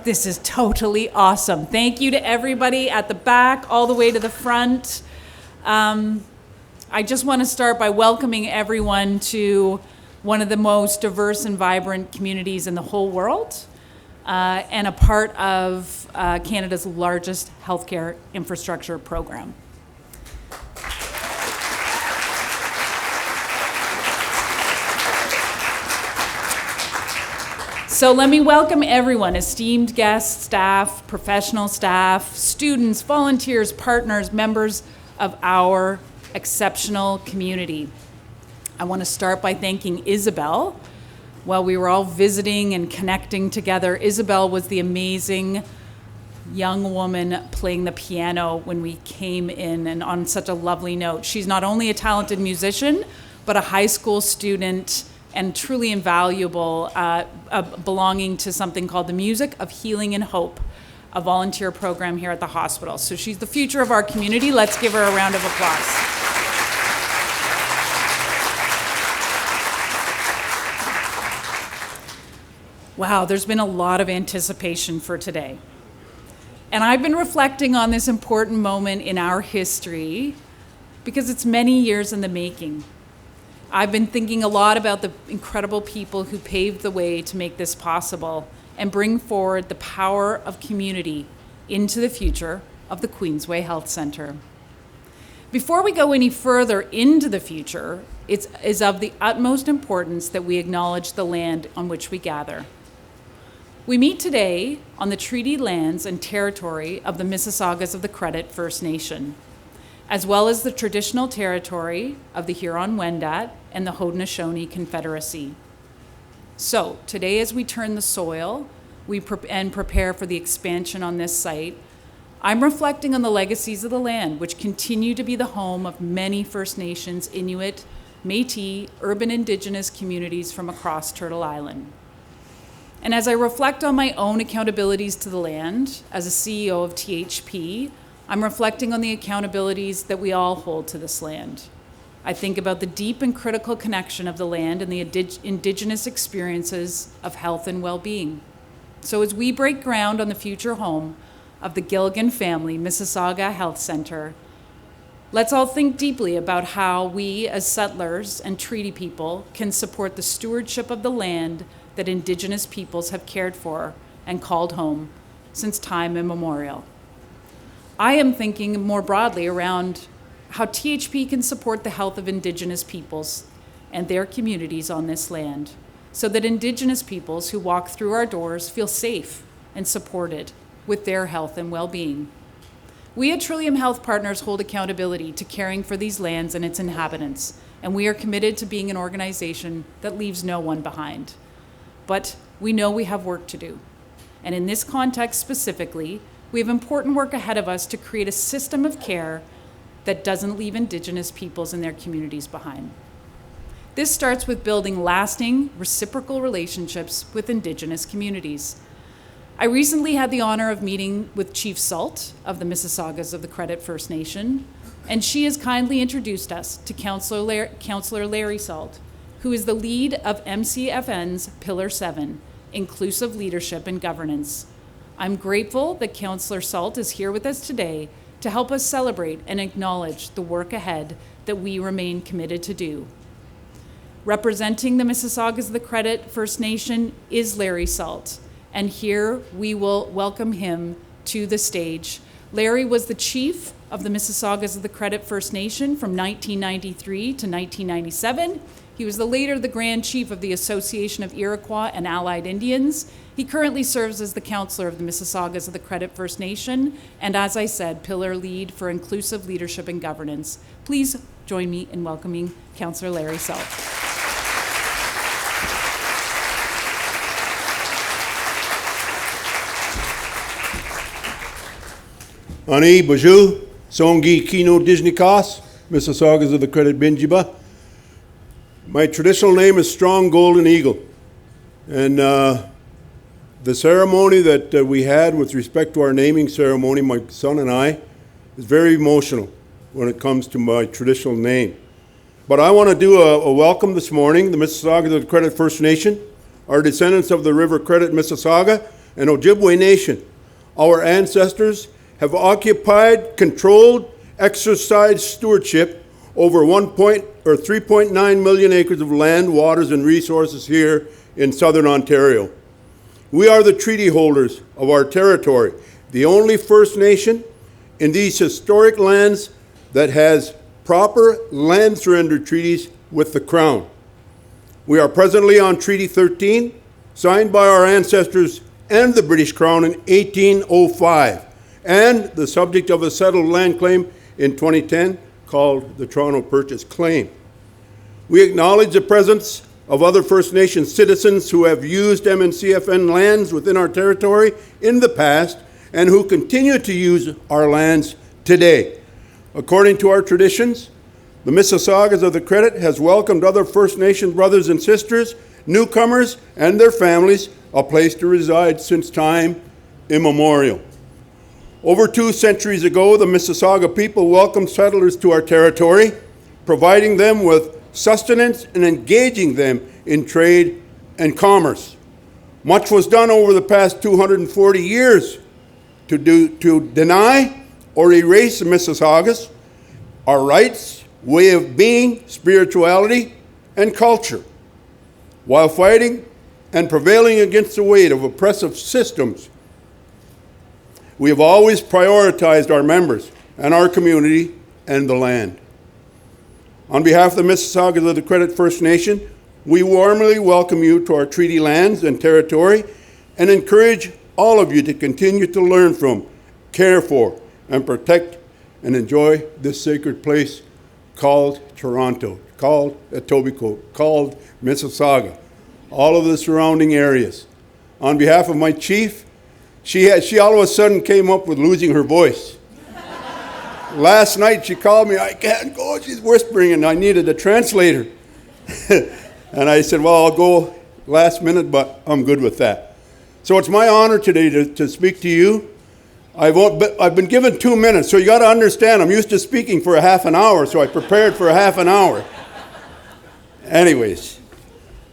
This is totally awesome. Thank you to everybody at the back, all the way to the front. I just want to start by welcoming everyone to one of the most diverse and vibrant communities in the whole world, and a part of Canada's largest healthcare infrastructure program. So let me welcome everyone, esteemed guests, staff, professional staff, students, volunteers, partners, members of our exceptional community. I want to start by thanking Isabel. While we were all visiting and connecting together, Isabel was the amazing young woman playing the piano when we came in, and on such a lovely note. She's not only a talented musician, but a high school student and truly invaluable, belonging to something called the Music of Healing and Hope, a volunteer program here at the hospital. So she's the future of our community. Let's give her a round of applause. Wow, there's been a lot of anticipation for today. And I've been reflecting on this important moment in our history because it's many years in the making. I've been thinking a lot about the incredible people who paved the way to make this possible and bring forward the power of community into the future of the Queensway Health Centre. Before we go any further into the future, it is of the utmost importance that we acknowledge the land on which we gather. We meet today on the treaty lands and territory of the Mississaugas of the Credit First Nation, as well as the traditional territory of the Huron-Wendat and the Haudenosaunee Confederacy. So today, as we turn the soil and prepare for the expansion on this site, I'm reflecting on the legacies of the land, which continue to be the home of many First Nations, Inuit, Métis, urban Indigenous communities from across Turtle Island. And as I reflect on my own accountabilities to the land as a CEO of THP, I'm reflecting on the accountabilities that we all hold to this land. I think about the deep and critical connection of the land and the Indigenous experiences of health and well-being. So as we break ground on the future home of the Gilgan family Mississauga Health Centre, let's all think deeply about how we as settlers and treaty people can support the stewardship of the land that Indigenous peoples have cared for and called home since time immemorial. I am thinking more broadly around how THP can support the health of Indigenous peoples and their communities on this land, so that Indigenous peoples who walk through our doors feel safe and supported with their health and well-being. We at Trillium Health Partners hold accountability to caring for these lands and its inhabitants, and we are committed to being an organization that leaves no one behind. But we know we have work to do. And in this context specifically, we have important work ahead of us to create a system of care that doesn't leave Indigenous peoples and their communities behind. This starts with building lasting, reciprocal relationships with Indigenous communities. I recently had the honor of meeting with Chief Salt of the Mississaugas of the Credit First Nation, and she has kindly introduced us to Councillor Larry Salt, who is the lead of MCFN's Pillar 7, Inclusive Leadership and Governance. I'm grateful that Councillor Salt is here with us today to help us celebrate and acknowledge the work ahead that we remain committed to do. Representing the Mississaugas of the Credit First Nation is Larry Salt, and here we will welcome him to the stage. Larry was the chief of the Mississaugas of the Credit First Nation from 1993 to 1997. He was the later the Grand Chief of the Association of Iroquois and Allied Indians. He currently serves as the Councillor of the Mississaugas of the Credit First Nation, and as I said, Pillar Lead for Inclusive Leadership and Governance. Please join me in welcoming Councillor Larry Salt. Ani, bonjour, Songi Kino Dijnikas, Mississaugas of the Credit Binjiba. My traditional name is Strong Golden Eagle, and the ceremony that we had with respect to our naming ceremony, my son and I, is very emotional when it comes to my traditional name. But I want to do a welcome this morning, the Mississaugas of the Credit First Nation, our descendants of the River Credit Mississauga, and Ojibwe Nation. Our ancestors have occupied, controlled, exercised stewardship over 3.9 million acres of land, waters, and resources here in southern Ontario. We are the treaty holders of our territory, the only First Nation in these historic lands that has proper land surrender treaties with the Crown. We are presently on Treaty 13, signed by our ancestors and the British Crown in 1805, and the subject of a settled land claim in 2010 called the Toronto Purchase Claim. We acknowledge the presence of other First Nation citizens who have used MNCFN lands within our territory in the past and who continue to use our lands today. According to our traditions, the Mississaugas of the Credit has welcomed other First Nation brothers and sisters, newcomers, and their families, a place to reside since time immemorial. Over 2 centuries ago, the Mississauga people welcomed settlers to our territory, providing them with sustenance and engaging them in trade and commerce. Much was done over the past 240 years to deny or erase the Mississaugas, our rights, way of being, spirituality, and culture, while fighting and prevailing against the weight of oppressive systems. We have always prioritized our members and our community and the land. On behalf of the Mississaugas of the Credit First Nation, we warmly welcome you to our treaty lands and territory and encourage all of you to continue to learn from, care for, and protect and enjoy this sacred place called Toronto, called Etobicoke, called Mississauga, all of the surrounding areas. On behalf of my chief, she all of a sudden came up with losing her voice. Last night she called me, I can't go, she's whispering, and I needed a translator. And I said, well, I'll go last minute, but I'm good with that. So it's my honor today to speak to you. I've been given 2 minutes, so you got to understand, I'm used to speaking for a half an hour, so I prepared for a half an hour. Anyways,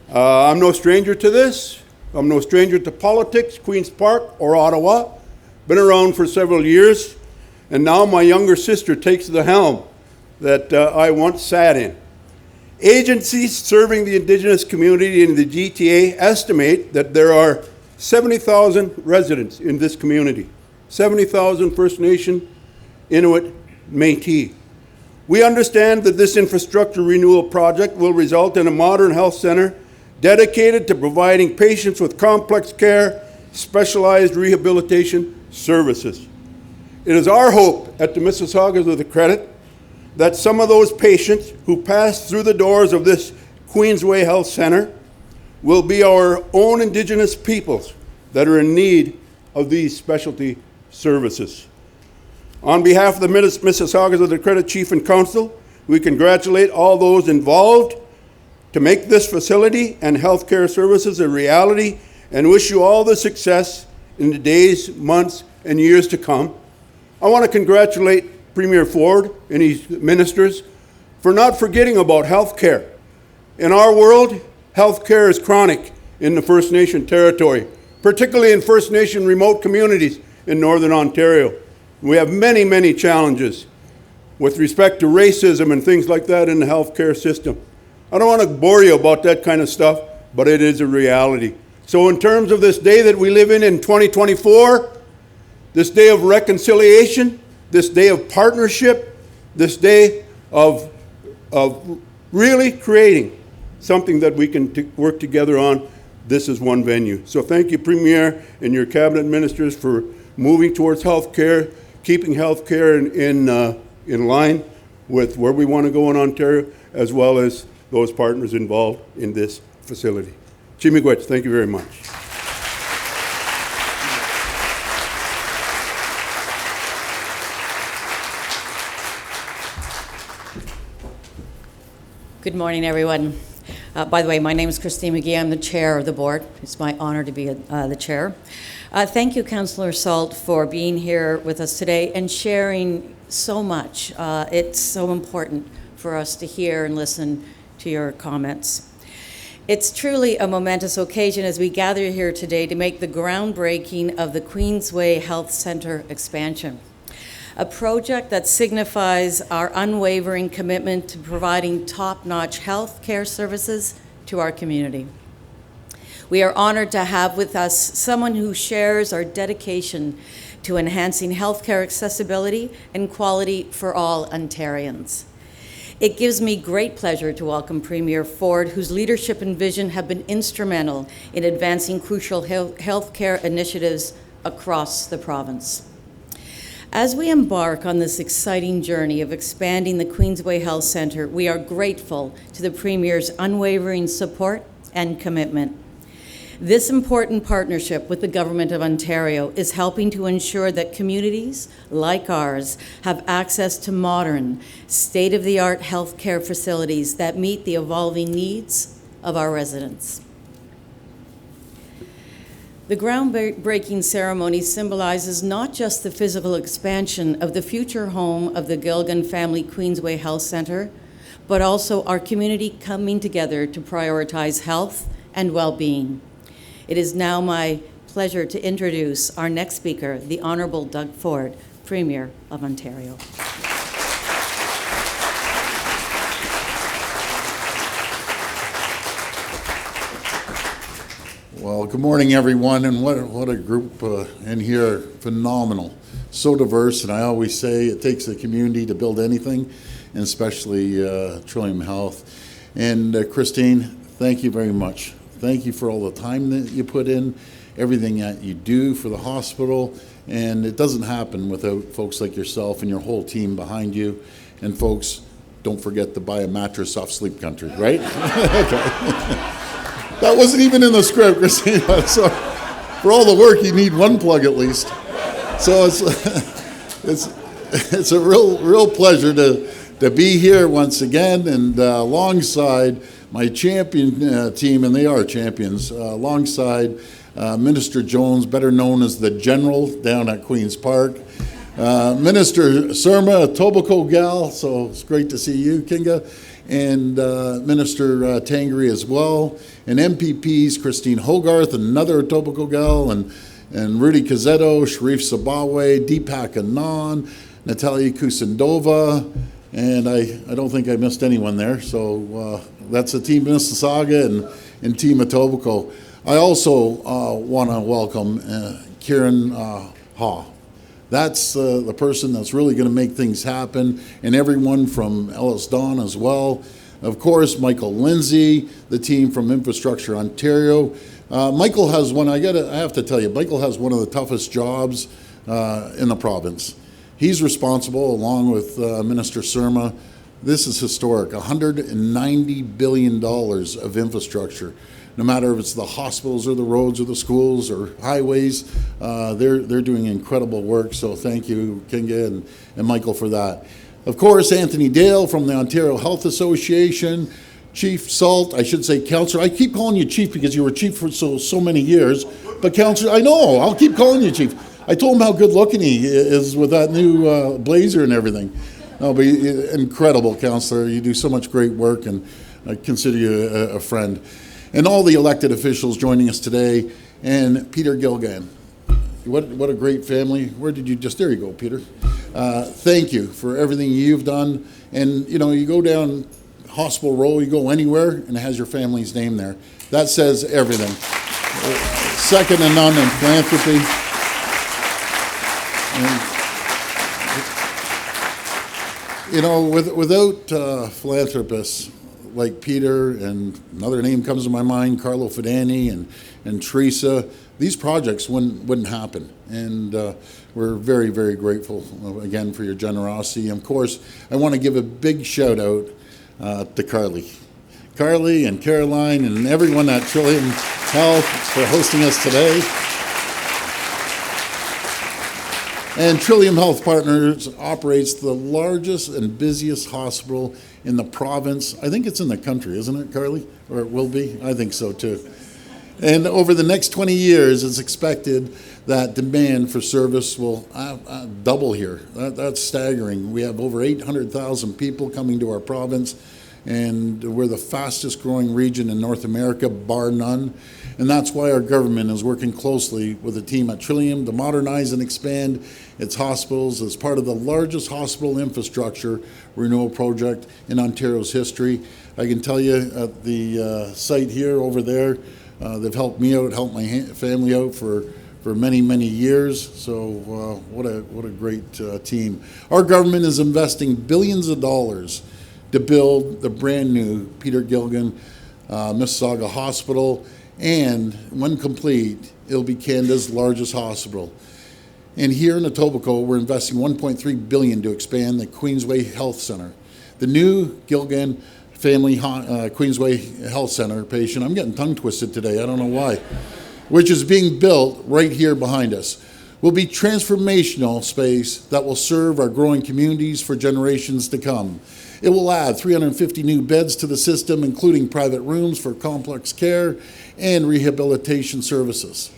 I'm no stranger to this. I'm no stranger to politics, Queen's Park or Ottawa. Been around for several years, and now my younger sister takes the helm that I once sat in. Agencies serving the Indigenous community in the GTA estimate that there are 70,000 residents in this community. 70,000 First Nation, Inuit, Métis. We understand that this infrastructure renewal project will result in a modern health center dedicated to providing patients with complex care, specialized rehabilitation services. It is our hope at the Mississaugas of the Credit that some of those patients who pass through the doors of this Queensway Health Center will be our own Indigenous peoples that are in need of these specialty services. On behalf of the Mississaugas of the Credit Chief and Council, we congratulate all those involved to make this facility and healthcare services a reality and wish you all the success in the days, months, and years to come. I want to congratulate Premier Ford and his ministers for not forgetting about healthcare. In our world, healthcare is chronic in the First Nation territory, particularly in First Nation remote communities in Northern Ontario. We have many, many challenges with respect to racism and things like that in the healthcare system. I don't want to bore you about that kind of stuff, but it is a reality. So in terms of this day that we live in 2024, this day of reconciliation, this day of partnership, this day of really creating something that we can work together on, this is one venue. So thank you, Premier, and your cabinet ministers for moving towards health care, keeping health care in line with where we want to go in Ontario, as well as those partners involved in this facility. Chimigwech, thank you very much. Good morning, everyone. By the way, my name is Christine McGee. I'm the chair of the board. It's my honor to be the chair. Thank you, Councillor Salt, for being here with us today and sharing so much. It's so important for us to hear and listen to your comments. It's truly a momentous occasion as we gather here today to make the groundbreaking of the Queensway Health Centre expansion, a project that signifies our unwavering commitment to providing top-notch health care services to our community. We are honored to have with us someone who shares our dedication to enhancing healthcare accessibility and quality for all Ontarians. It gives me great pleasure to welcome Premier Ford, whose leadership and vision have been instrumental in advancing crucial healthcare initiatives across the province. As we embark on this exciting journey of expanding the Queensway Health Centre, we are grateful to the Premier's unwavering support and commitment. This important partnership with the Government of Ontario is helping to ensure that communities like ours have access to modern, state-of-the-art healthcare facilities that meet the evolving needs of our residents. The groundbreaking ceremony symbolizes not just the physical expansion of the future home of the Gilgan Family Queensway Health Centre, but also our community coming together to prioritize health and well-being. It is now my pleasure to introduce our next speaker, the Honourable Doug Ford, Premier of Ontario. Well, good morning, everyone, and what a group in here, phenomenal. So diverse, and I always say it takes a community to build anything, and especially Trillium Health. And Christine, thank you very much. Thank you for all the time that you put in, everything that you do for the hospital, and it doesn't happen without folks like yourself and your whole team behind you. And folks, don't forget to buy a mattress off Sleep Country, right? Okay. That wasn't even in the script, Christine. So for all the work, you need one plug at least. So it's a real pleasure to be here once again, and alongside my champion team, and they are champions, alongside Minister Jones, better known as the General down at Queen's Park, Minister Surma, a Etobicoke gal, so it's great to see you, Kinga, and Minister Tangri as well, and MPPs, Christine Hogarth, another Etobicoke gal, and Rudy Cazzetto, Sharif Sabawe, Deepak Anand, Natalia Kusendova, and I don't think I missed anyone there, so that's the Team Mississauga and Team Etobicoke. I also want to welcome Kieran Haw. That's the person that's really going to make things happen, and everyone from Ellis Don as well. Of course, Michael Lindsay, the team from Infrastructure Ontario. Michael has I have to tell you, Michael has one of the toughest jobs in the province. He's responsible, along with Minister Surma. This is historic, $190 billion of infrastructure. No matter if it's the hospitals or the roads or the schools or highways, they're doing incredible work. So thank you, Kinga and Michael, for that. Of course, Anthony Dale from the Ontario Health Association, Chief Salt, I should say Councillor. I keep calling you Chief because you were Chief for so many years. But Councillor, I know, I'll keep calling you Chief. I told him how good looking he is with that new blazer and everything. No, but incredible, Councillor. You do so much great work, and I consider you a friend. And all the elected officials joining us today, and Peter Gilgan. What a great family. Where did you just, there you go, Peter. Thank you for everything you've done. And, you know, you go down Hospital Row, you go anywhere, and it has your family's name there. That says everything. Second to none in philanthropy. And, you know, without philanthropists like Peter, and another name comes to my mind, Carlo Fidani and Teresa, these projects wouldn't happen. And we're very, very grateful, again, for your generosity. And of course, I want to give a big shout out to Carly and Caroline and everyone at Trillium Health for hosting us today. And Trillium Health Partners operates the largest and busiest hospital in the province. I think it's in the country, isn't it, Carly? Or it will be? I think so, too. And over the next 20 years, it's expected that demand for service will double here. That's staggering. We have over 800,000 people coming to our province, and we're the fastest growing region in North America, bar none. And that's why our government is working closely with the team at Trillium to modernize and expand its hospitals as part of the largest hospital infrastructure renewal project in Ontario's history. I can tell you at the site here over there, they've helped me out, helped my family out for many, many years. So what a great team. Our government is investing billions of dollars to build the brand new Peter Gilgan Mississauga Hospital, and when complete, it'll be Canada's largest hospital. And here in Etobicoke, we're investing $1.3 billion to expand the Queensway Health Centre. The new Gilgan Family Queensway Health Centre patient, I'm getting tongue twisted today, I don't know why, which is being built right here behind us, will be transformational space that will serve our growing communities for generations to come. It will add 350 new beds to the system, including private rooms for complex care and rehabilitation services.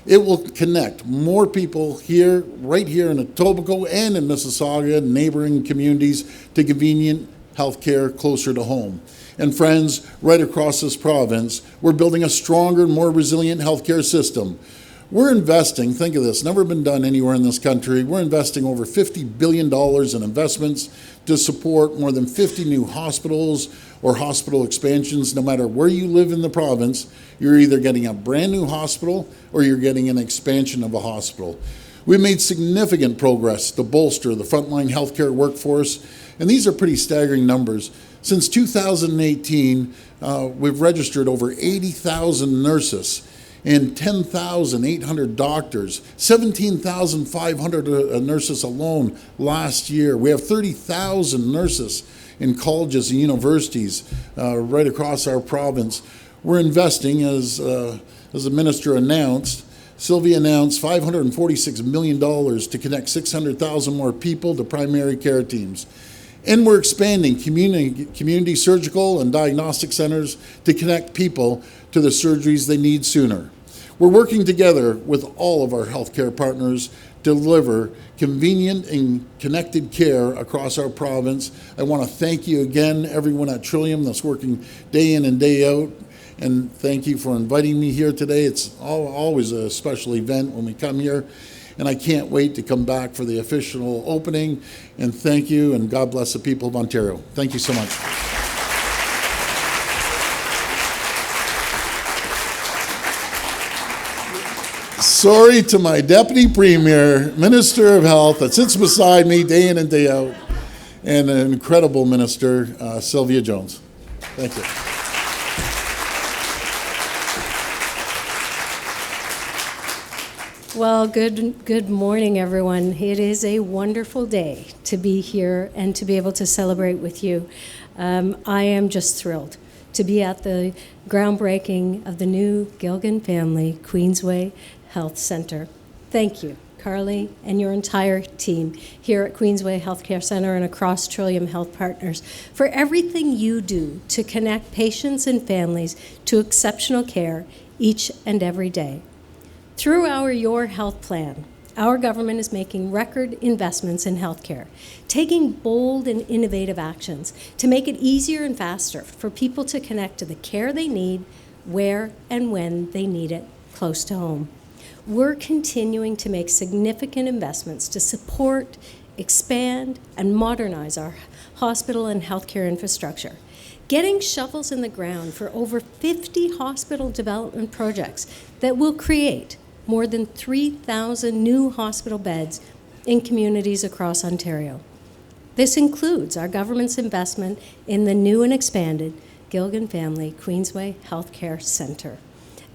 It will connect more people here, right here in Etobicoke and in Mississauga and neighboring communities to convenient health care closer to home. And friends, right across this province, we're building a stronger, more resilient healthcare system. We're investing, think of this, never been done anywhere in this country, we're investing over $50 billion in investments to support more than 50 new hospitals or hospital expansions. No matter where you live in the province, you're either getting a brand new hospital or you're getting an expansion of a hospital. We've made significant progress to bolster the frontline healthcare workforce, and these are pretty staggering numbers. Since 2018, we've registered over 80,000 nurses and 10,800 doctors, 17,500 nurses alone last year. We have 30,000 nurses in colleges and universities right across our province. We're investing, as the minister announced, Sylvia announced $546 million to connect 600,000 more people to primary care teams. And we're expanding community surgical and diagnostic centers to connect people to the surgeries they need sooner. We're working together with all of our healthcare partners to deliver convenient and connected care across our province. I want to thank you again, everyone at Trillium that's working day in and day out. And thank you for inviting me here today. It's always a special event when we come here. And I can't wait to come back for the official opening. And thank you, and God bless the people of Ontario. Thank you so much. Sorry to my Deputy Premier, Minister of Health, that sits beside me day in and day out, and an incredible minister, Sylvia Jones. Thank you. Well, good morning, everyone. It is a wonderful day to be here and to be able to celebrate with you. I am just thrilled to be at the groundbreaking of the new Gilgan Family Queensway Health Centre. Thank you, Carly, and your entire team here at Queensway Healthcare Centre and across Trillium Health Partners for everything you do to connect patients and families to exceptional care each and every day. Through our Your Health Plan, our government is making record investments in healthcare, taking bold and innovative actions to make it easier and faster for people to connect to the care they need, where and when they need it, close to home. We're continuing to make significant investments to support, expand, and modernize our hospital and healthcare infrastructure, getting shovels in the ground for over 50 hospital development projects that will create more than 3,000 new hospital beds in communities across Ontario. This includes our government's investment in the new and expanded Gilgan Family Queensway Healthcare Centre.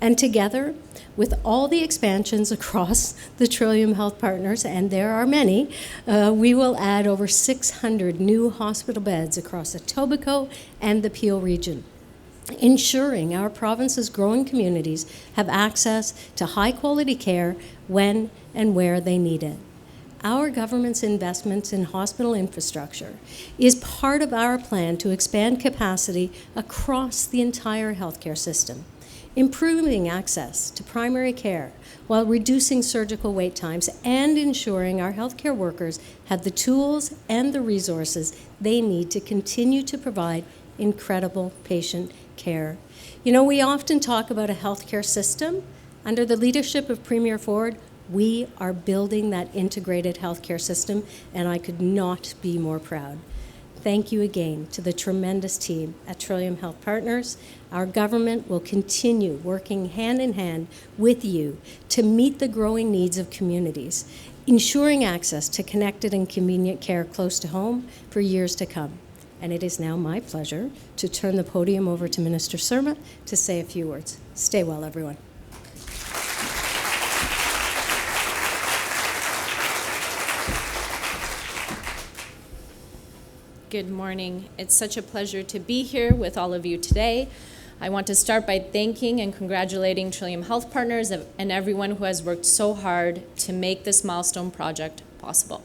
And together, with all the expansions across the Trillium Health Partners, and there are many, we will add over 600 new hospital beds across Etobicoke and the Peel region, ensuring our province's growing communities have access to high-quality care when and where they need it. Our government's investments in hospital infrastructure is part of our plan to expand capacity across the entire healthcare system, improving access to primary care while reducing surgical wait times and ensuring our healthcare workers have the tools and the resources they need to continue to provide incredible patient care. You know, we often talk about a healthcare system. Under the leadership of Premier Ford, we are building that integrated healthcare system, and I could not be more proud. Thank you again to the tremendous team at Trillium Health Partners. Our government will continue working hand in hand with you to meet the growing needs of communities, ensuring access to connected and convenient care close to home for years to come. And it is now my pleasure to turn the podium over to Minister Surma to say a few words. Stay well, everyone. Good morning. It's such a pleasure to be here with all of you today. I want to start by thanking and congratulating Trillium Health Partners and everyone who has worked so hard to make this milestone project possible.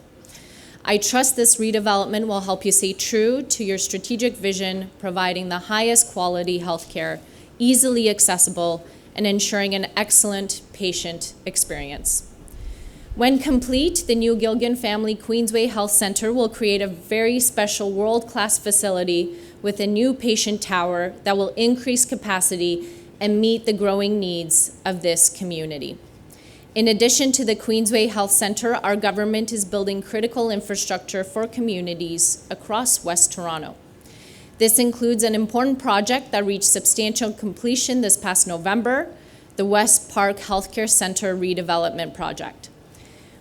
I trust this redevelopment will help you stay true to your strategic vision, providing the highest quality healthcare, easily accessible, and ensuring an excellent patient experience. When complete, the new Gilgan Family Queensway Health Centre will create a very special world-class facility with a new patient tower that will increase capacity and meet the growing needs of this community. In addition to the Queensway Health Centre, our government is building critical infrastructure for communities across West Toronto. This includes an important project that reached substantial completion this past November, the West Park Healthcare Centre redevelopment project,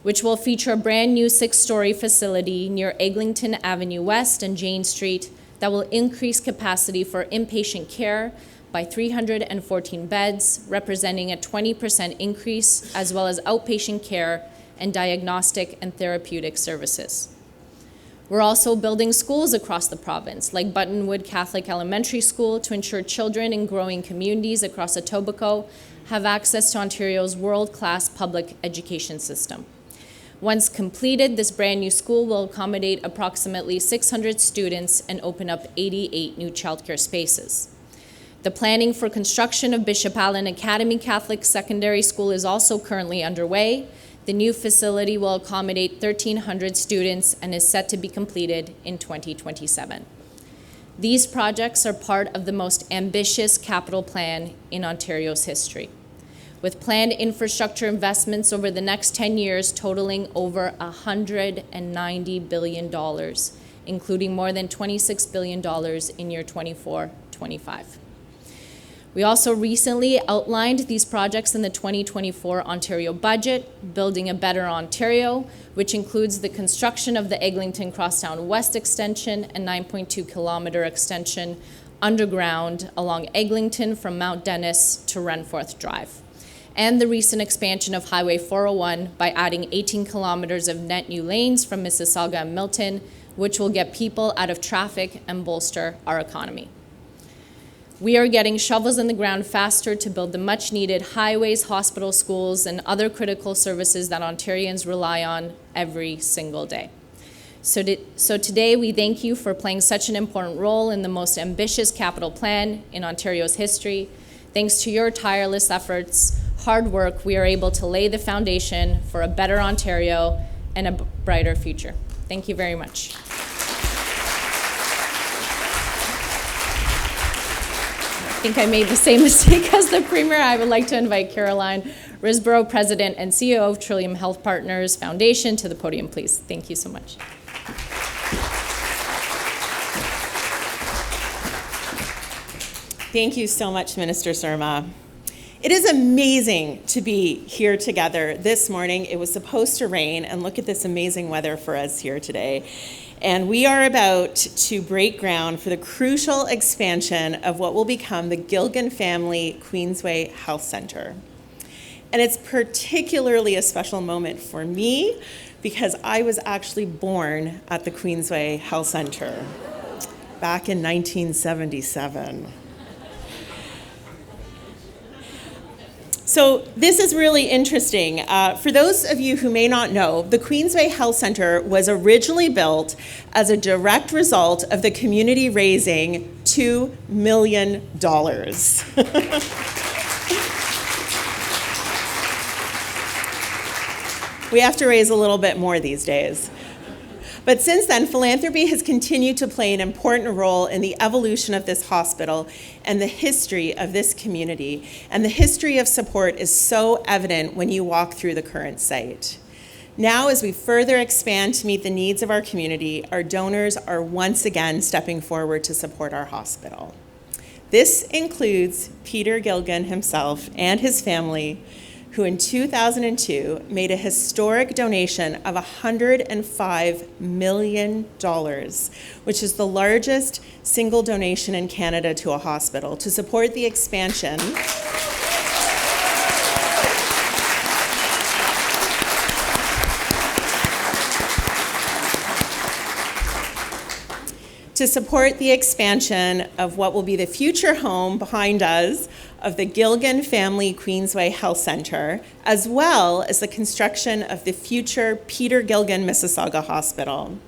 which will feature a brand new 6-story facility near Eglinton Avenue West and Jane Street that will increase capacity for inpatient care by 314 beds, representing a 20% increase, as well as outpatient care and diagnostic and therapeutic services. We're also building schools across the province, like Buttonwood Catholic Elementary School, to ensure children in growing communities across Etobicoke have access to Ontario's world-class public education system. Once completed, this brand new school will accommodate approximately 600 students and open up 88 new childcare spaces. The planning for construction of Bishop Allen Academy Catholic Secondary School is also currently underway. The new facility will accommodate 1,300 students and is set to be completed in 2027. These projects are part of the most ambitious capital plan in Ontario's history, with planned infrastructure investments over the next 10 years totaling over $190 billion, including more than $26 billion in year 24-25. We also recently outlined these projects in the 2024 Ontario budget, Building a Better Ontario, which includes the construction of the Eglinton Crosstown West extension and 9.2-kilometer extension underground along Eglinton from Mount Dennis to Renforth Drive, and the recent expansion of Highway 401 by adding 18 kilometers of net new lanes from Mississauga and Milton, which will get people out of traffic and bolster our economy. We are getting shovels in the ground faster to build the much-needed highways, hospitals, schools, and other critical services that Ontarians rely on every single day. So today, we thank you for playing such an important role in the most ambitious capital plan in Ontario's history. Thanks to your tireless efforts, hard work, we are able to lay the foundation for a better Ontario and a brighter future. Thank you very much. I think I made the same mistake as the Premier. I would like to invite Caroline Risborough, President and CEO of Trillium Health Partners Foundation, to the podium, please. Thank you so much. Thank you so much, Minister Surma. It is amazing to be here together this morning. It was supposed to rain, and look at this amazing weather for us here today. And we are about to break ground for the crucial expansion of what will become the Gilgan Family Queensway Health Centre. And it's particularly a special moment for me because I was actually born at the Queensway Health Centre back in 1977. So this is really interesting. For those of you who may not know, the Queensway Health Centre was originally built as a direct result of the community raising $2 million. We have to raise a little bit more these days. But since then, philanthropy has continued to play an important role in the evolution of this hospital and the history of this community. And the history of support is so evident when you walk through the current site. Now, as we further expand to meet the needs of our community, our donors are once again stepping forward to support our hospital. This includes Peter Gilgan himself and his family, who in 2002 made a historic donation of $105 million, which is the largest single donation in Canada to a hospital, to support the expansion of what will be the future home behind us of the Gilgan Family Queensway Health Centre, as well as the construction of the future Peter Gilgan Mississauga Hospital.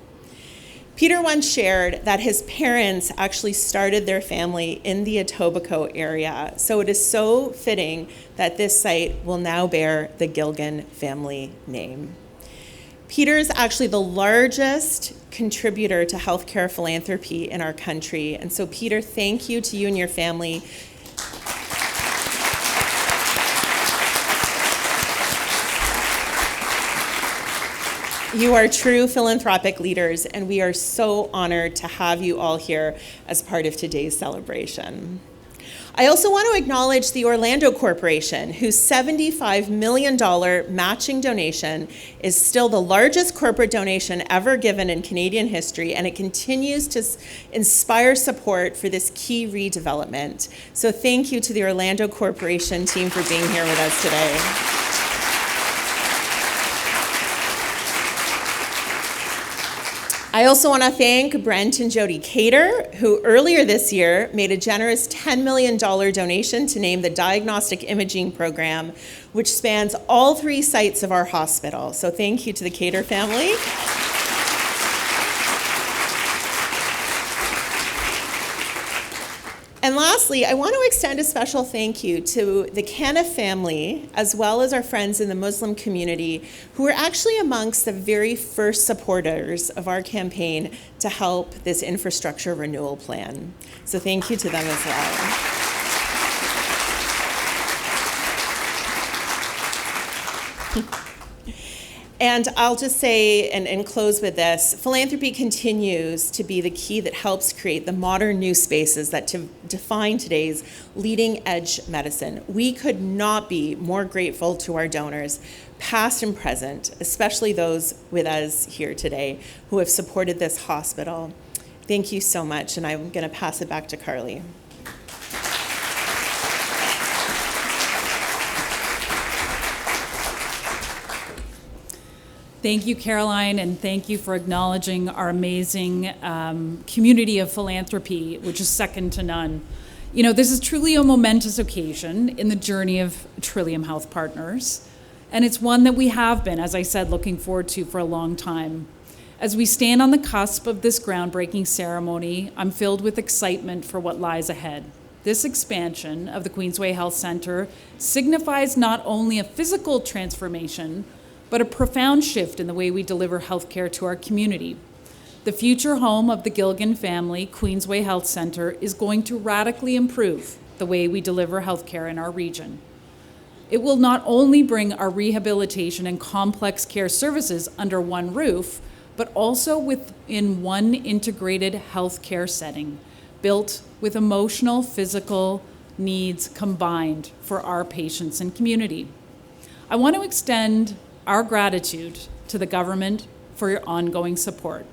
Peter once shared that his parents actually started their family in the Etobicoke area, so it is so fitting that this site will now bear the Gilgan family name. Peter is actually the largest contributor to healthcare philanthropy in our country. And so, Peter, thank you to you and your family. You are true philanthropic leaders, and we are so honored to have you all here as part of today's celebration. I also want to acknowledge the Orlando Corporation, whose $75 million matching donation is still the largest corporate donation ever given in Canadian history, and it continues to inspire support for this key redevelopment. So thank you to the Orlando Corporation team for being here with us today. I also want to thank Brent and Jody Cater, who earlier this year made a generous $10 million donation to name the diagnostic imaging program, which spans all 3 sites of our hospital. So thank you to the Cater family. And lastly, I want to extend a special thank you to the Caniff family, as well as our friends in the Muslim community, who were actually amongst the very first supporters of our campaign to help this infrastructure renewal plan. So thank you to them as well. And I'll just say, and close with this, philanthropy continues to be the key that helps create the modern new spaces that define today's leading edge medicine. We could not be more grateful to our donors, past and present, especially those with us here today who have supported this hospital. Thank you so much, and I'm going to pass it back to Carly. Thank you, Caroline, and thank you for acknowledging our amazing community of philanthropy, which is second to none. You know, this is truly a momentous occasion in the journey of Trillium Health Partners, and it's one that we have been, as I said, looking forward to for a long time. As we stand on the cusp of this groundbreaking ceremony, I'm filled with excitement for what lies ahead. This expansion of the Queensway Health Centre signifies not only a physical transformation, but a profound shift in the way we deliver healthcare to our community. The future home of the Gilgan family, Queensway Health Centre, is going to radically improve the way we deliver healthcare in our region. It will not only bring our rehabilitation and complex care services under one roof, but also within one integrated healthcare setting, built with emotional, physical needs combined for our patients and community. I want to extend our gratitude to the government for your ongoing support.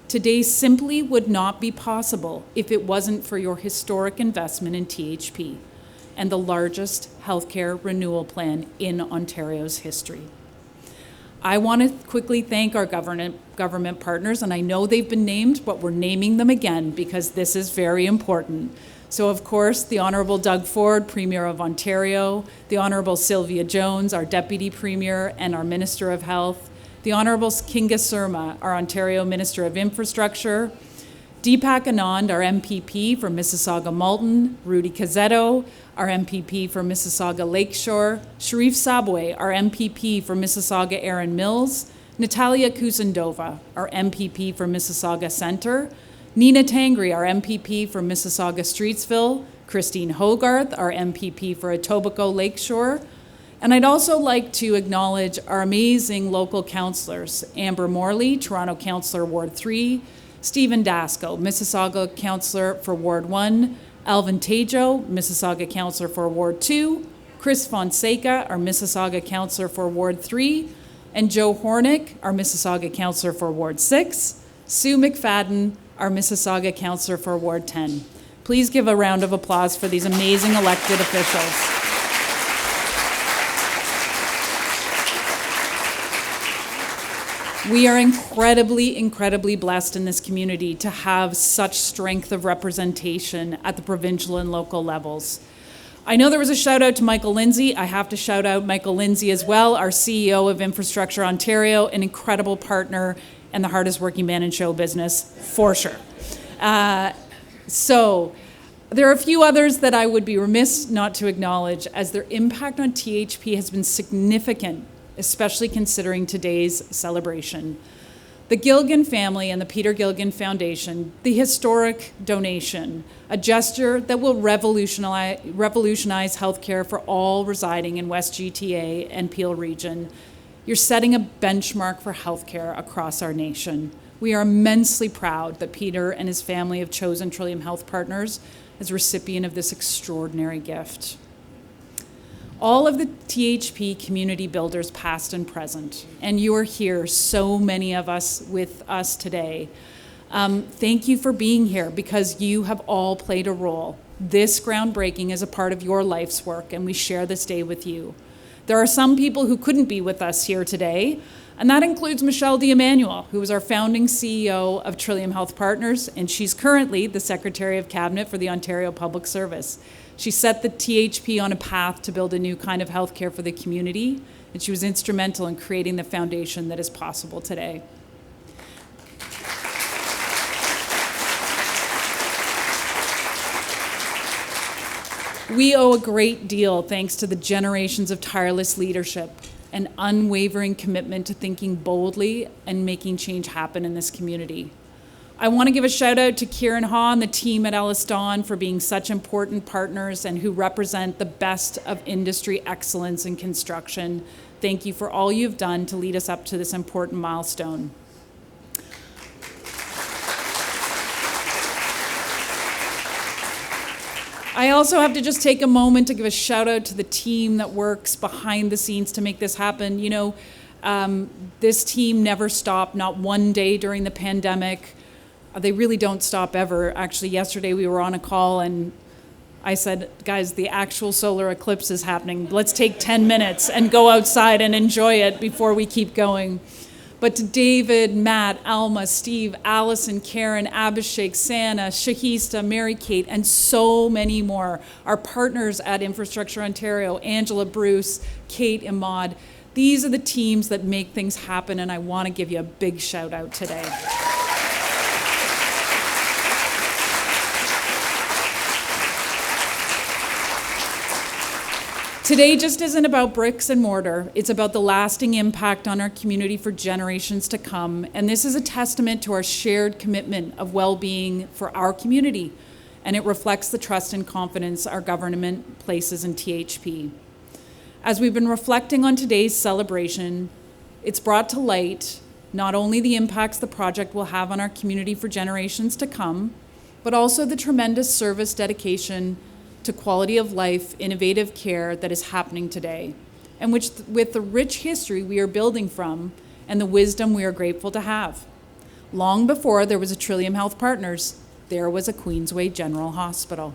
Today simply would not be possible if it wasn't for your historic investment in THP and the largest healthcare renewal plan in Ontario's history. I want to quickly thank our government partners, and I know they've been named, but we're naming them again because this is very important. So, of course, the Honourable Doug Ford, Premier of Ontario, the Honourable Sylvia Jones, our Deputy Premier and our Minister of Health, the Honourable Kinga Surma, our Ontario Minister of Infrastructure, Deepak Anand, our MPP for Mississauga Malton, Rudy Cazzetto, our MPP for Mississauga Lakeshore, Sharif Sabwe, our MPP for Mississauga Erin Mills, Natalia Kusendova, our MPP for Mississauga Centre, Nina Tangri, our MPP for Mississauga Streetsville, Christine Hogarth, our MPP for Etobicoke Lakeshore, and I'd also like to acknowledge our amazing local councillors, Amber Morley, Toronto Councillor Ward 3, Stephen Dasco, Mississauga Councillor for Ward 1, Alvin Tejo, Mississauga Councillor for Ward 2, Chris Fonseca, our Mississauga Councillor for Ward 3, and Joe Hornick, our Mississauga Councillor for Ward 6, Sue McFadden, our Mississauga Councillor for Ward 10. Please give a round of applause for these amazing elected officials. We are incredibly, incredibly blessed in this community to have such strength of representation at the provincial and local levels. I know there was a shout out to Michael Lindsay. I have to shout out Michael Lindsay as well, our CEO of Infrastructure Ontario, an incredible partner and the hardest working man in show business, for sure. So there are a few others that I would be remiss not to acknowledge, as their impact on THP has been significant, especially considering today's celebration. The Gilgan family and the Peter Gilgan Foundation, the historic donation, a gesture that will revolutionize healthcare for all residing in West GTA and Peel region. You're setting a benchmark for healthcare across our nation. We are immensely proud that Peter and his family have chosen Trillium Health Partners as recipient of this extraordinary gift. All of the THP community builders, past and present, and you are here, so many of us with us today. Thank you for being here, because you have all played a role. This groundbreaking is a part of your life's work, and we share this day with you. There are some people who couldn't be with us here today, and that includes Michelle D'Emmanuel, who is our founding CEO of Trillium Health Partners, and she's currently the Secretary of Cabinet for the Ontario Public Service. She set the THP on a path to build a new kind of healthcare for the community, and she was instrumental in creating the foundation that is possible today. We owe a great deal thanks to the generations of tireless leadership and unwavering commitment to thinking boldly and making change happen in this community. I want to give a shout out to Kieran Ha and the team at Ellis Dawn for being such important partners and who represent the best of industry excellence in construction. Thank you for all you've done to lead us up to this important milestone. I also have to just take a moment to give a shout out to the team that works behind the scenes to make this happen. You know, this team never stopped, not one day during the pandemic. They really don't stop ever. Actually, yesterday we were on a call and I said, guys, the actual solar eclipse is happening. Let's take 10 minutes and go outside and enjoy it before we keep going. But to David, Matt, Alma, Steve, Allison, Karen, Abhishek, Sana, Shahista, Mary Kate, and so many more, our partners at Infrastructure Ontario, Angela, Bruce, Kate, Imad. These are the teams that make things happen, and I want to give you a big shout out today. Today just isn't about bricks and mortar. It's about the lasting impact on our community for generations to come. And this is a testament to our shared commitment of well-being for our community. And it reflects the trust and confidence our government places in THP. As we've been reflecting on today's celebration, it's brought to light not only the impacts the project will have on our community for generations to come, but also the tremendous service, dedication, to quality of life, innovative care that is happening today, and which, with the rich history we are building from and the wisdom we are grateful to have. Long before there was a Trillium Health Partners, there was a Queensway General Hospital.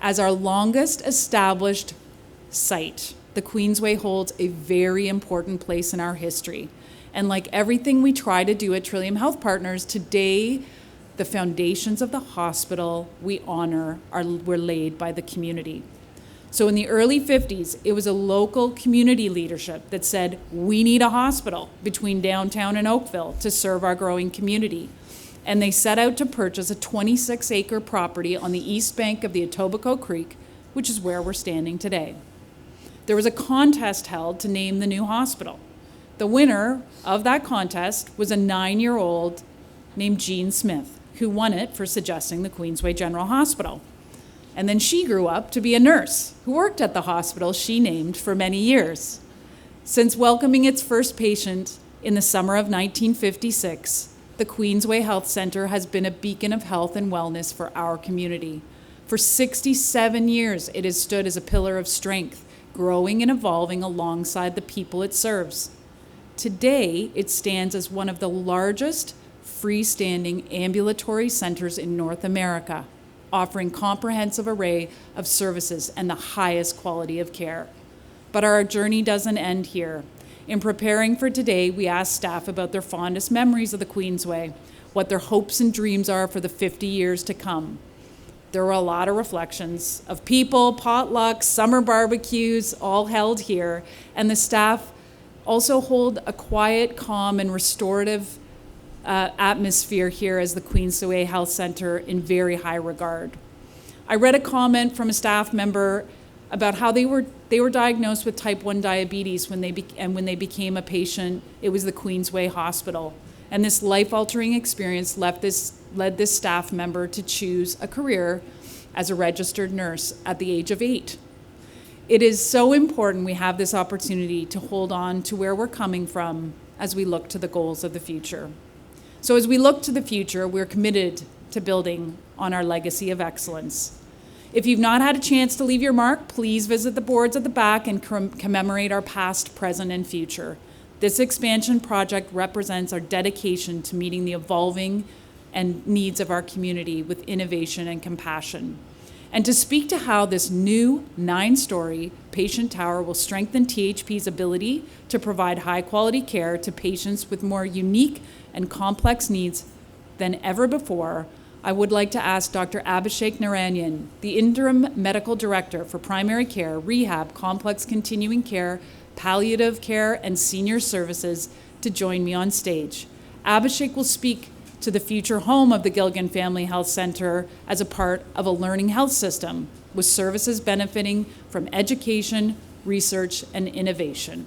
As our longest established site, the Queensway holds a very important place in our history. And like everything we try to do at Trillium Health Partners, today the foundations of the hospital we honor were laid by the community. So in the early 50s, it was a local community leadership that said, we need a hospital between downtown and Oakville to serve our growing community. And they set out to purchase a 26-acre property on the east bank of the Etobicoke Creek, which is where we're standing today. There was a contest held to name the new hospital. The winner of that contest was a 9-year-old named Jean Smith, who won it for suggesting the Queensway General Hospital. And then she grew up to be a nurse who worked at the hospital she named for many years. Since welcoming its first patient in the summer of 1956, the Queensway Health Centre has been a beacon of health and wellness for our community. For 67 years, it has stood as a pillar of strength, growing and evolving alongside the people it serves. Today, it stands as one of the largest freestanding ambulatory centers in North America, offering comprehensive array of services and the highest quality of care. But our journey doesn't end here. In preparing for today, we asked staff about their fondest memories of the Queensway, what their hopes and dreams are for the 50 years to come. There were a lot of reflections of people, potlucks, summer barbecues, all held here, and the staff also hold a quiet, calm, and restorative atmosphere here as the Queensway Health Centre in very high regard. I read a comment from a staff member about how they were diagnosed with type 1 diabetes when they became a patient. It was the Queensway Hospital. And this life-altering experience led this staff member to choose a career as a registered nurse at the age of 8. It is so important we have this opportunity to hold on to where we're coming from as we look to the goals of the future. So as we look to the future, we're committed to building on our legacy of excellence. If you've not had a chance to leave your mark, please visit the boards at the back and commemorate our past, present, and future. This expansion project represents our dedication to meeting the evolving and needs of our community with innovation and compassion. And to speak to how this new 9-story patient tower will strengthen THP's ability to provide high-quality care to patients with more unique and complex needs than ever before, I would like to ask Dr. Abhishek Narayan, the Interim Medical Director for Primary Care, Rehab, Complex Continuing Care, Palliative Care, and Senior Services, to join me on stage. Abhishek will speak to the future home of the Gilgan Family Health Centre as a part of a learning health system, with services benefiting from education, research, and innovation.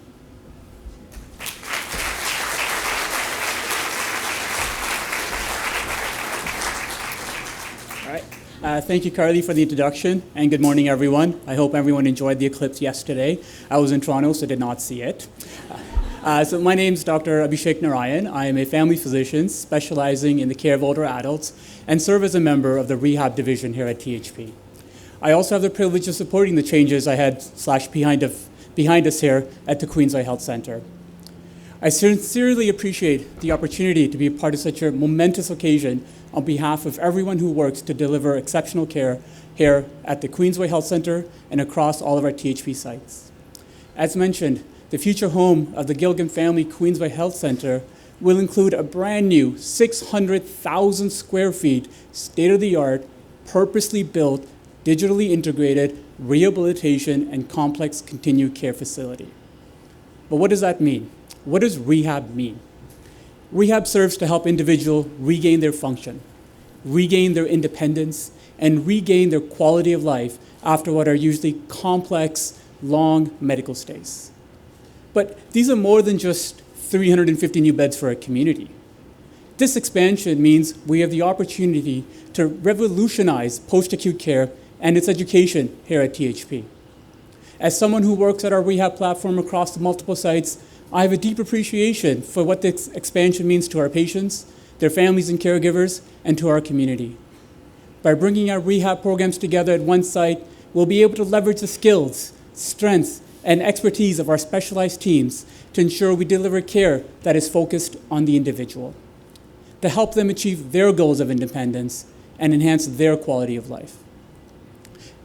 Thank you, Carly, for the introduction, and good morning, everyone. I hope everyone enjoyed the eclipse yesterday. I was in Toronto, so did not see it. So my name is Dr. Abhishek Narayan. I am a family physician specializing in the care of older adults and serve as a member of the rehab division here at THP. I also have the privilege of supporting the changes I had behind us here at the Queensway Health Centre. I sincerely appreciate the opportunity to be a part of such a momentous occasion on behalf of everyone who works to deliver exceptional care here at the Queensway Health Centre and across all of our THP sites. As mentioned, the future home of the Gilgan Family Queensway Health Centre will include a brand new 600,000 square feet, state-of-the-art, purposely built, digitally integrated rehabilitation and complex continued care facility. But what does that mean? What does rehab mean? Rehab serves to help individuals regain their function, regain their independence, and regain their quality of life after what are usually complex, long medical stays. But these are more than just 350 new beds for our community. This expansion means we have the opportunity to revolutionize post-acute care and its education here at THP. As someone who works at our rehab platform across the multiple sites, I have a deep appreciation for what this expansion means to our patients, their families and caregivers, and to our community. By bringing our rehab programs together at one site, we'll be able to leverage the skills, strengths, and expertise of our specialized teams to ensure we deliver care that is focused on the individual, to help them achieve their goals of independence and enhance their quality of life.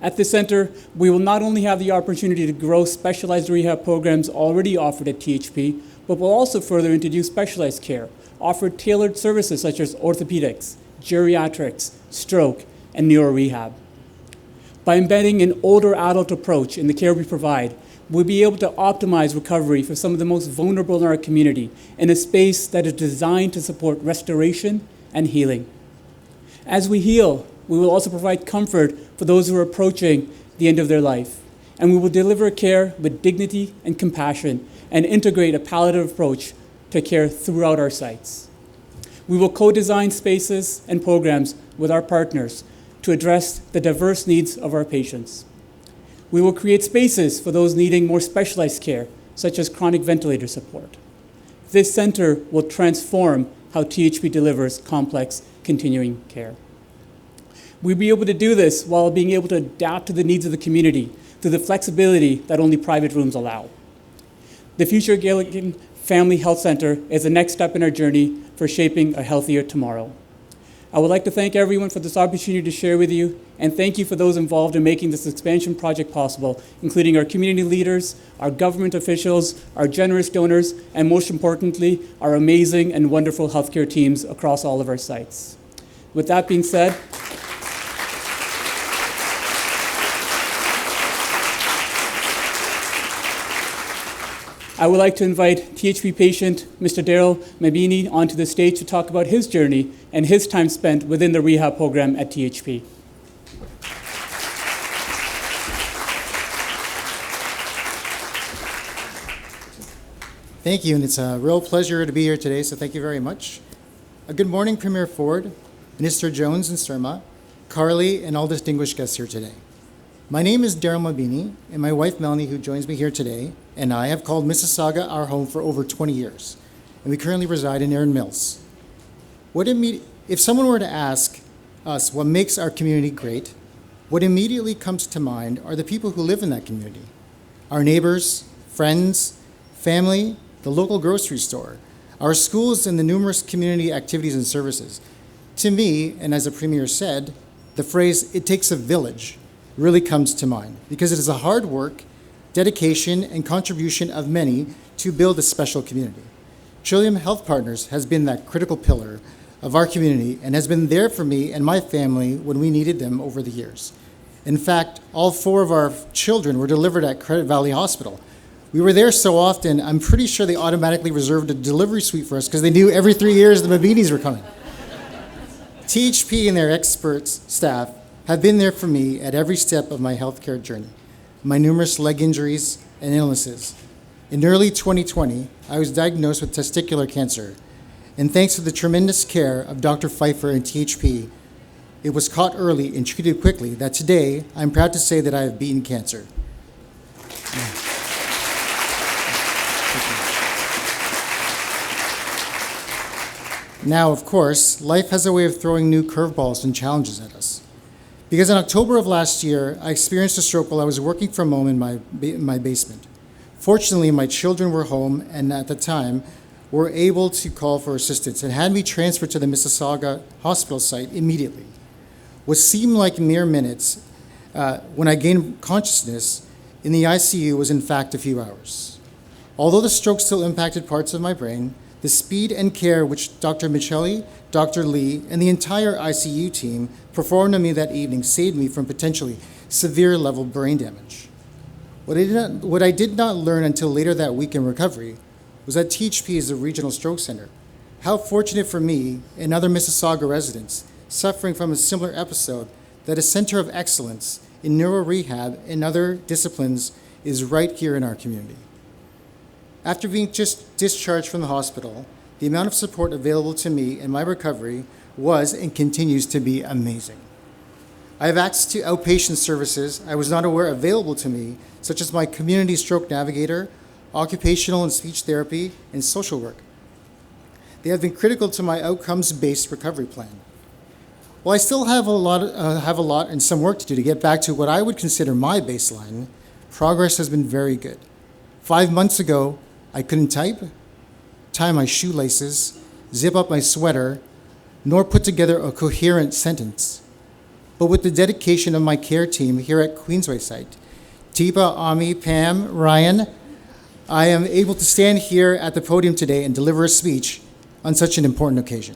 At the center, we will not only have the opportunity to grow specialized rehab programs already offered at THP, but we'll also further introduce specialized care, offer tailored services such as orthopedics, geriatrics, stroke, and neuro rehab. By embedding an older adult approach in the care we provide, we'll be able to optimize recovery for some of the most vulnerable in our community in a space that is designed to support restoration and healing. As we heal, we will also provide comfort for those who are approaching the end of their life, and we will deliver care with dignity and compassion and integrate a palliative approach to care throughout our sites. We will co-design spaces and programs with our partners to address the diverse needs of our patients. We will create spaces for those needing more specialized care, such as chronic ventilator support. This center will transform how THP delivers complex continuing care. We'll be able to do this while being able to adapt to the needs of the community through the flexibility that only private rooms allow. The future Gilgan Family Health Center is the next step in our journey for shaping a healthier tomorrow. I would like to thank everyone for this opportunity to share with you, and thank you for those involved in making this expansion project possible, including our community leaders, our government officials, our generous donors, and most importantly, our amazing and wonderful healthcare teams across all of our sites. With that being said, I would like to invite THP patient Mr. Daryl Mabini onto the stage to talk about his journey and his time spent within the rehab program at THP. Thank you, and it's a real pleasure to be here today, so thank you very much. Good morning, Premier Ford, Minister Jones and Surma, Carly, and all distinguished guests here today. My name is Daryl Mabini, and my wife Melanie, who joins me here today, and I have called Mississauga our home for over 20 years, and we currently reside in Erin Mills. If someone were to ask us what makes our community great, what immediately comes to mind are the people who live in that community. Our neighbors, friends, family, the local grocery store, our schools, and the numerous community activities and services. To me, and as the Premier said, the phrase, "it takes a village," really comes to mind because it is a hard work, dedication, and contribution of many to build a special community. Trillium Health Partners has been that critical pillar of our community and has been there for me and my family when we needed them over the years. In fact, all 4 of our children were delivered at Credit Valley Hospital. We were there so often, I'm pretty sure they automatically reserved a delivery suite for us because they knew every 3 years the Mabinis were coming. THP and their experts staff have been there for me at every step of my healthcare journey, my numerous leg injuries and illnesses. In early 2020, I was diagnosed with testicular cancer, and thanks to the tremendous care of Dr. Pfeiffer and THP, it was caught early and treated quickly that today I'm proud to say that I have beaten cancer. Now, of course, life has a way of throwing new curveballs and challenges at us. Because in October of last year, I experienced a stroke while I was working from home in my basement. Fortunately, my children were home and at the time were able to call for assistance and had me transferred to the Mississauga hospital site immediately. What seemed like mere minutes when I gained consciousness in the ICU was in fact a few hours. Although the stroke still impacted parts of my brain, the speed and care which Dr. Michelli, Dr. Lee, and the entire ICU team performed on me that evening saved me from potentially severe level brain damage. What I did not learn until later that week in recovery was that THP is a regional stroke center. How fortunate for me and other Mississauga residents suffering from a similar episode that a center of excellence in neuro rehab and other disciplines is right here in our community. After being just discharged from the hospital, the amount of support available to me in my recovery was and continues to be amazing. I have access to outpatient services I was not aware available to me, such as my community stroke navigator, occupational and speech therapy, and social work. They have been critical to my outcomes-based recovery plan. While I still have a lot and some work to do to get back to what I would consider my baseline, progress has been very good. 5 months ago, I couldn't type, tie my shoelaces, zip up my sweater, nor put together a coherent sentence. But with the dedication of my care team here at Queensway site, Tipa, Ami, Pam, Ryan, I am able to stand here at the podium today and deliver a speech on such an important occasion.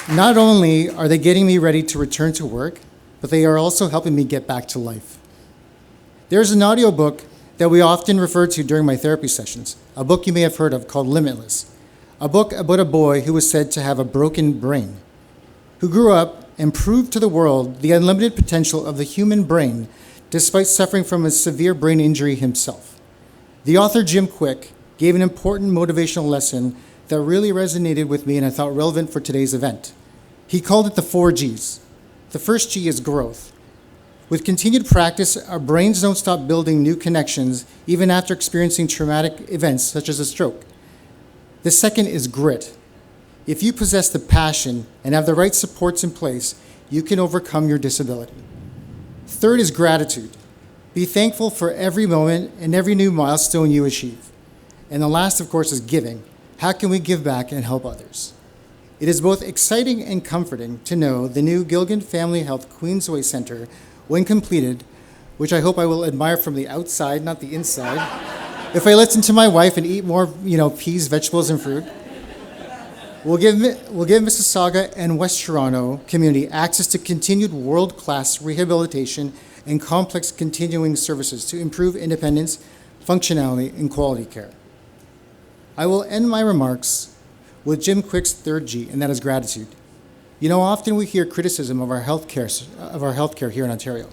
Not only are they getting me ready to return to work, but they are also helping me get back to life. There's an audiobook that we often refer to during my therapy sessions, a book you may have heard of called Limitless, a book about a boy who was said to have a broken brain. who grew up and proved to the world the unlimited potential of the human brain despite suffering from a severe brain injury himself. The author Jim Kwik gave an important motivational lesson that really resonated with me and I thought relevant for today's event. He called it the 4 Gs. The first G is growth. With continued practice, our brains don't stop building new connections even after experiencing traumatic events such as a stroke. The second is grit. If you possess the passion and have the right supports in place, you can overcome your disability. Third is gratitude. Be thankful for every moment and every new milestone you achieve. And the last, of course, is giving. How can we give back and help others? It is both exciting and comforting to know the new Gilgan Family Health Queensway Center, when completed, which I hope I will admire from the outside, not the inside, if I listen to my wife and eat more, peas, vegetables, and fruit, will give Mississauga and West Toronto community access to continued world-class rehabilitation and complex continuing services to improve independence, functionality, and quality care. I will end my remarks with Jim Kwik's third G, and that is gratitude. Often we hear criticism of our healthcare here in Ontario,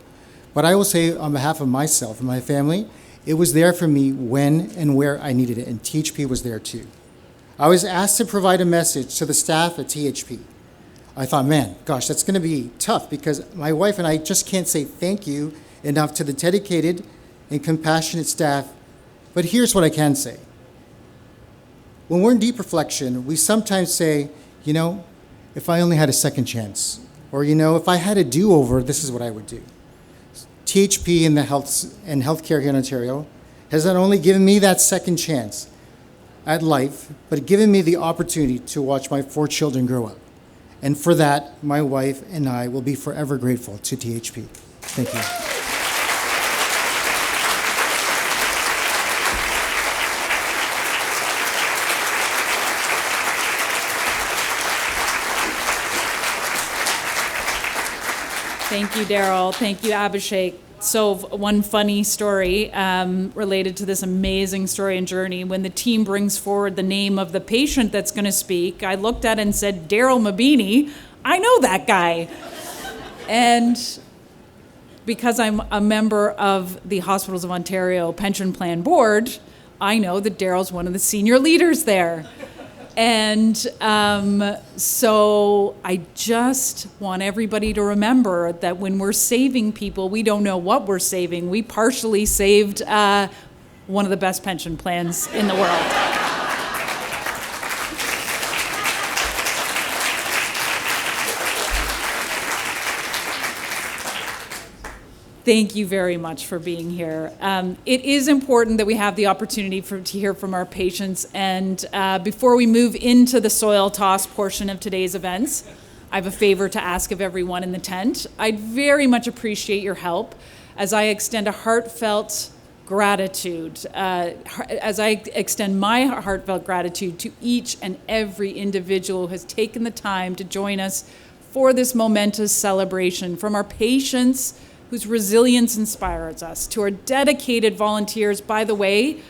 but I will say on behalf of myself and my family, it was there for me when and where I needed it, and THP was there too. I was asked to provide a message to the staff at THP. I thought, man, gosh, that's going to be tough because my wife and I just can't say thank you enough to the dedicated and compassionate staff. But here's what I can say. When we're in deep reflection, we sometimes say, if I only had a second chance, or, if I had a do-over, this is what I would do. THP and healthcare here in Ontario has not only given me that second chance at life, but given me the opportunity to watch my 4 children grow up. And for that, my wife and I will be forever grateful to THP. Thank you. Thank you, Daryl. Thank you, Abhishek. So one funny story related to this amazing story and journey. When the team brings forward the name of the patient that's going to speak, I looked at it and said, Daryl Mabini, I know that guy. And because I'm a member of the Hospitals of Ontario Pension Plan Board, I know that Daryl's one of the senior leaders there. And so I just want everybody to remember that when we're saving people, we don't know what we're saving. We partially saved one of the best pension plans in the world. Thank you very much for being here. It is important that we have the opportunity to hear from our patients. And before we move into the soil toss portion of today's events, I have a favor to ask of everyone in the tent. I'd very much appreciate your help as I extend a heartfelt gratitude, as I extend my heartfelt gratitude to each and every individual who has taken the time to join us for this momentous celebration, from our patients whose resilience inspires us, to our dedicated volunteers. By the way,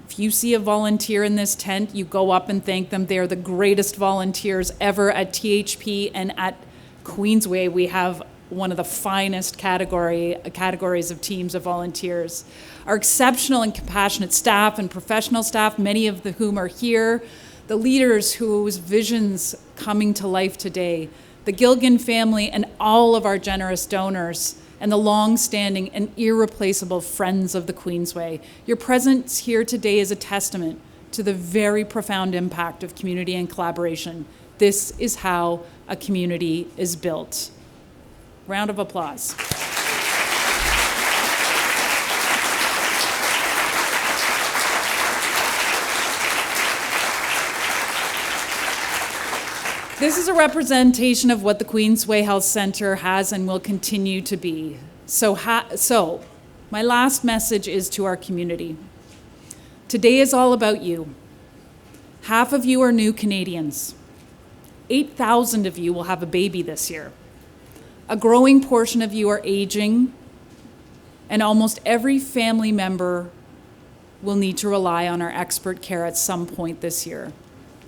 if you see a volunteer in this tent, you go up and thank them. They are the greatest volunteers ever at THP, and at Queensway, we have one of the finest categories of teams of volunteers. Our exceptional and compassionate staff and professional staff, many of whom are here, the leaders whose visions coming to life today, the Gilgan family, and all of our generous donors, and the long-standing and irreplaceable friends of the Queensway. Your presence here today is a testament to the very profound impact of community and collaboration. This is how a community is built. Round of applause. This is a representation of what the Queensway Health Centre has and will continue to be. So my last message is to our community. Today is all about you. Half of you are new Canadians. 8,000 of you will have a baby this year. A growing portion of you are aging, and almost every family member will need to rely on our expert care at some point this year.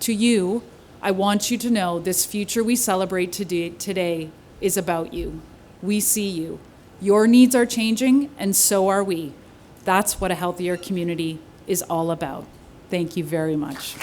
To you, I want you to know this future we celebrate today is about you. We see you. Your needs are changing, and so are we. That's what a healthier community is all about. Thank you very much.